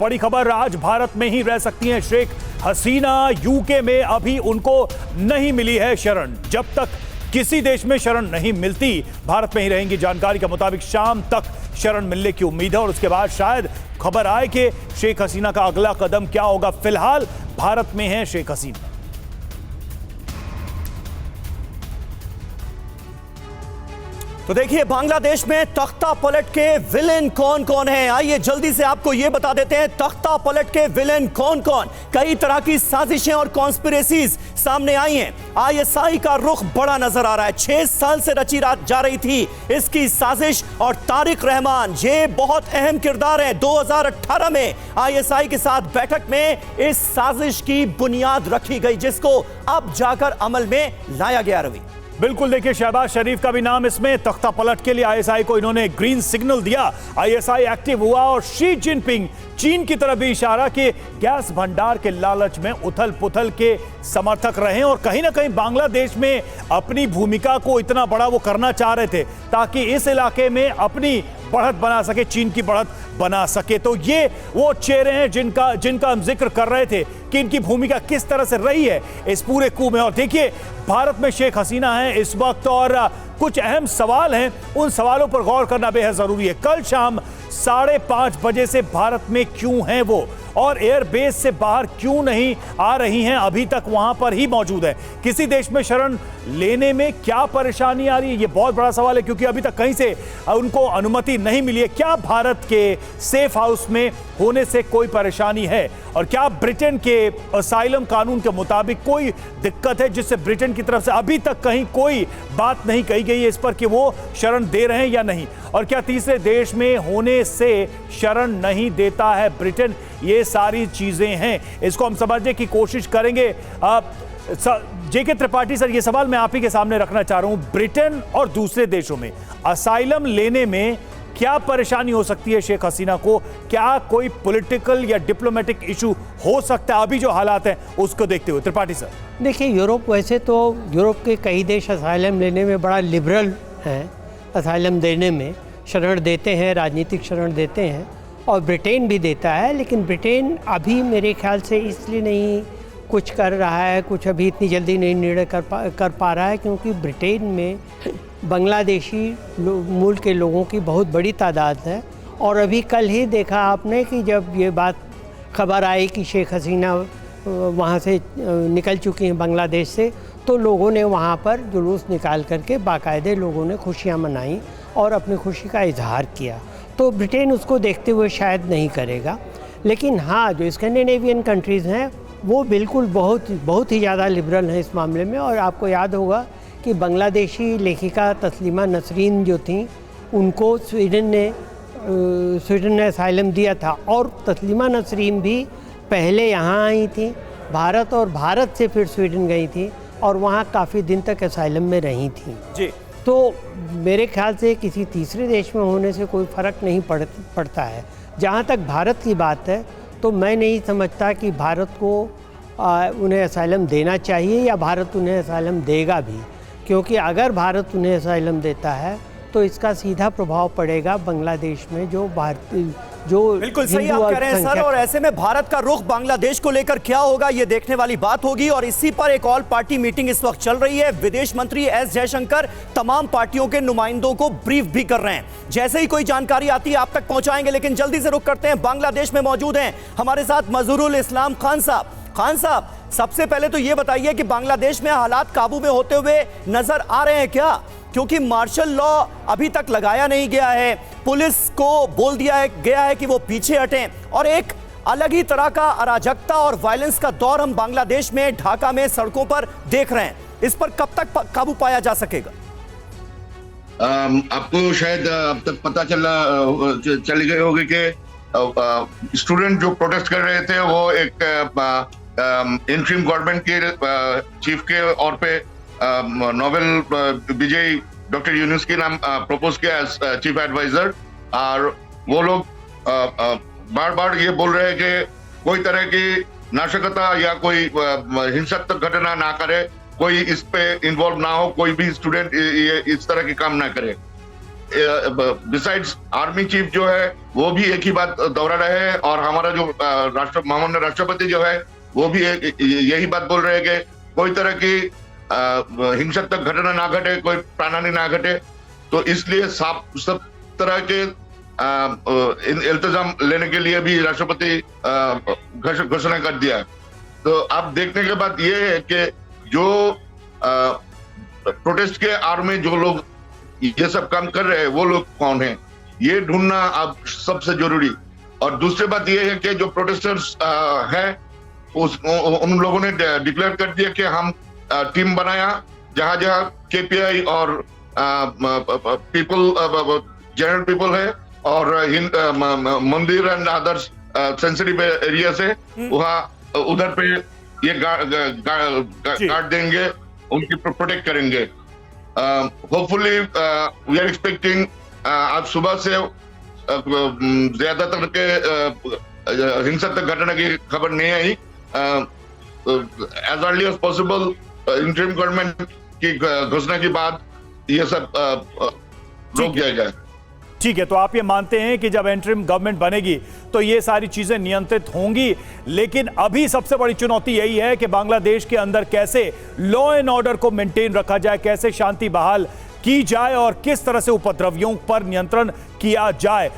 बड़ी खबर, आज भारत में ही रह सकती हैं शेख हसीना। यूके में अभी उनको नहीं मिली है शरण। जब तक किसी देश में शरण नहीं मिलती, भारत में ही रहेंगी। जानकारी के मुताबिक शाम तक शरण मिलने की उम्मीद है और उसके बाद शायद खबर आए कि शेख हसीना का अगला कदम क्या होगा। फिलहाल भारत में है शेख हसीना। तो देखिए, बांग्लादेश में तख्ता पलट के विलेन कौन कौन हैं, आइए जल्दी से आपको यह बता देते हैं। तख्ता पलट के विलेन कौन कौन, कई तरह की साजिशें और कॉन्स्पिरेसीज सामने आई हैं। आईएसआई का रुख बड़ा नजर आ रहा है। 6 साल से रची जा रही थी इसकी साजिश, और तारिक रहमान ये बहुत अहम किरदार है। 2018 में आईएसआई के साथ बैठक में इस साजिश की बुनियाद रखी गई, जिसको अब जाकर अमल में लाया गया। रवि, बिल्कुल, देखिए शहबाज शरीफ का भी नाम इसमें। तख्ता पलट के लिए आईएसआई को इन्होंने ग्रीन सिग्नल दिया। आईएसआई एक्टिव हुआ और शी जिनपिंग चीन की तरफ भी इशारा कि गैस भंडार के लालच में उथल पुथल के समर्थक रहे और कहीं ना कहीं बांग्लादेश में अपनी भूमिका को इतना बड़ा वो करना चाह रहे थे ताकि इस इलाके में अपनी बढ़त बना सके, चीन की बढ़त बना सके। तो ये वो चेहरे हैं जिनका हम जिक्र कर रहे थे कि इनकी भूमिका किस तरह से रही है इस पूरे कू में। और देखिए, भारत में शेख हसीना है इस वक्त और कुछ अहम सवाल हैं, उन सवालों पर गौर करना बेहद जरूरी है। कल शाम 5:30 बजे से भारत में क्यों हैं वो, और एयरबेस से बाहर क्यों नहीं आ रही हैं, अभी तक वहां पर ही मौजूद है। किसी देश में शरण लेने में क्या परेशानी आ रही है, ये बहुत बड़ा सवाल है, क्योंकि अभी तक कहीं से उनको अनुमति नहीं मिली है। क्या भारत के सेफ हाउस में होने से कोई परेशानी है, और क्या ब्रिटेन के असाइलम कानून के मुताबिक कोई दिक्कत है जिससे ब्रिटेन की तरफ से अभी तक कहीं कोई बात नहीं कही गई है इस पर कि वो शरण दे रहे हैं या नहीं, और क्या तीसरे देश में होने से शरण नहीं देता है ब्रिटेन। ये सारी चीजें हैं, इसको हम समझने की कोशिश करेंगे। जेके त्रिपाठी सर, ये सवाल मैं आप ही के सामने रखना चाह रहा हूं। ब्रिटेन और दूसरे देशों में असाइलम लेने में क्या परेशानी हो सकती है शेख हसीना को? क्या कोई पॉलिटिकल या डिप्लोमेटिक इशू हो सकता है अभी जो हालात हैं उसको देखते हुए? त्रिपाठी सर, देखिए, यूरोप वैसे तो यूरोप के कई देश असाइलम लेने में बड़ा लिबरल हैं, असाइलम देने में शरण देते हैं, राजनीतिक शरण देते हैं, और ब्रिटेन भी देता है। लेकिन ब्रिटेन अभी मेरे ख्याल से इसलिए नहीं कुछ कर रहा है, कुछ अभी इतनी जल्दी नहीं निर्णय कर पा रहा है, क्योंकि ब्रिटेन में बांग्लादेशी मूल के लोगों की बहुत बड़ी तादाद है। और अभी कल ही देखा आपने कि जब ये बात खबर आई कि शेख हसीना वहाँ से निकल चुकी हैं बांग्लादेश से, तो लोगों ने वहाँ पर जुलूस निकाल करके बाकायदे लोगों ने खुशियाँ मनाई और अपनी खुशी का इजहार किया। तो ब्रिटेन उसको देखते हुए शायद नहीं करेगा। लेकिन हाँ, जो स्कैंडिनेवियन कंट्रीज़ हैं वो बिल्कुल बहुत ही ज़्यादा लिबरल हैं इस मामले में। और आपको याद होगा कि बांग्लादेशी लेखिका तस्लीमा नसरीन जो थी, उनको स्वीडन ने असाइलम दिया था, और तस्लीमा नसरीन भी पहले यहाँ आई थी भारत, और भारत से फिर स्वीडन गई थी और वहाँ काफ़ी दिन तक असाइलम में रही थी जी। तो मेरे ख्याल से किसी तीसरे देश में होने से कोई फ़र्क नहीं पड़ता है। जहाँ तक भारत की बात है, तो मैं नहीं समझता कि भारत को उन्हें असाइलम देना चाहिए या भारत उन्हें असाइलम देगा भी, क्योंकि अगर भारत उन्हें असाइलम देता है तो इसका सीधा प्रभाव पड़ेगा बांग्लादेश में जो बिल्कुल सही आप कह रहे हैं सर। और ऐसे में भारत का रुख बांग्लादेश को लेकर क्या होगा, ये देखने वाली बात होगी। और इसी पर एक ऑल पार्टी मीटिंग इस वक्त चल रही है। विदेश मंत्री एस जयशंकर तमाम पार्टियों के नुमाइंदों को ब्रीफ भी कर रहे हैं। जैसे ही कोई जानकारी आती है आप तक पहुंचाएंगे, लेकिन जल्दी से रुख करते हैं। बांग्लादेश में मौजूद हैं हमारे साथ मजहरुल इस्लाम खान साहब। खान साहब, सबसे पहले तो ये बताइए कि बांग्लादेश में हालात काबू में होते हुए नजर आ रहे हैं क्या? क्योंकि मार्शल लॉ अभी तक लगाया नहीं गया है, पुलिस को बोल दिया गया है कि वो पीछे हटें, और एक अलग ही तरह का अराजकता और वायलेंस का दौर हम बांग्लादेश में, ढाका में सड़कों पर देख रहे हैं। इस पर कब तक काबू पाया जा सकेगा? आपको शायद अब तक पता चली गई होगी कि स्टूडेंट जो प्रोटेस्ट कर रहे थे वो एक इंटरिम गवर्नमेंट के चीफ के और पे नोबेल विजयी डॉक्टर यूनुस के नाम प्रपोज किया एज चीफ एडवाइजर। और वो लोग बार बार ये बोल रहे हैं कि कोई तरह की नाशकता या कोई हिंसक घटना ना करे, कोई इस पे इन्वॉल्व ना हो, कोई भी स्टूडेंट ये इस तरह की काम ना करे। बिसाइड्स आर्मी चीफ जो है वो भी एक ही बात दोहरा रहे हैं, और हमारा जो माननीय राष्ट्रपति जो है वो भी यही बात बोल रहे हैं कि कोई तरह की हिंसक घटना ना घटे, कोई प्राणहानि ना घटे। तो इसलिए सब तरह के इल्तजाम लेने के लिए भी राष्ट्रपति घोषणा कर दिया। तो अब देखने के बाद ये है कि जो प्रोटेस्ट के आड़ में जो लोग ये सब काम कर रहे हैं वो लोग कौन है, ये ढूंढना अब सबसे जरूरी। और दूसरी बात ये है कि जो प्रोटेस्टर्स हैं उन लोगों ने डिक्लेयर कर दिया कि हम टीम बनाया, जहां जहां केपीआई और पीपल जनरल पीपल है और मंदिर एंड अदर्स सेंसिटिव एरिया से वहां उधर पे ये गार्ड देंगे, उनकी प्रोटेक्ट करेंगे। होपफुली वी आर एक्सपेक्टिंग आज सुबह से ज्यादातर के हिंसक घटना की खबर नहीं आई। As early as possible interim government की घोषणा के बाद ये सब रोक दिया जाए। ठीक है, तो आप ये मानते हैं कि जब इंटरिम गवर्नमेंट बनेगी तो ये सारी चीजें नियंत्रित होंगी, लेकिन अभी सबसे बड़ी चुनौती यही है कि बांग्लादेश के अंदर कैसे लॉ एंड ऑर्डर को मेंटेन रखा जाए, कैसे शांति बहाल की जाए और किस तरह से उपद्रवियों पर नियंत्रण किया जाए।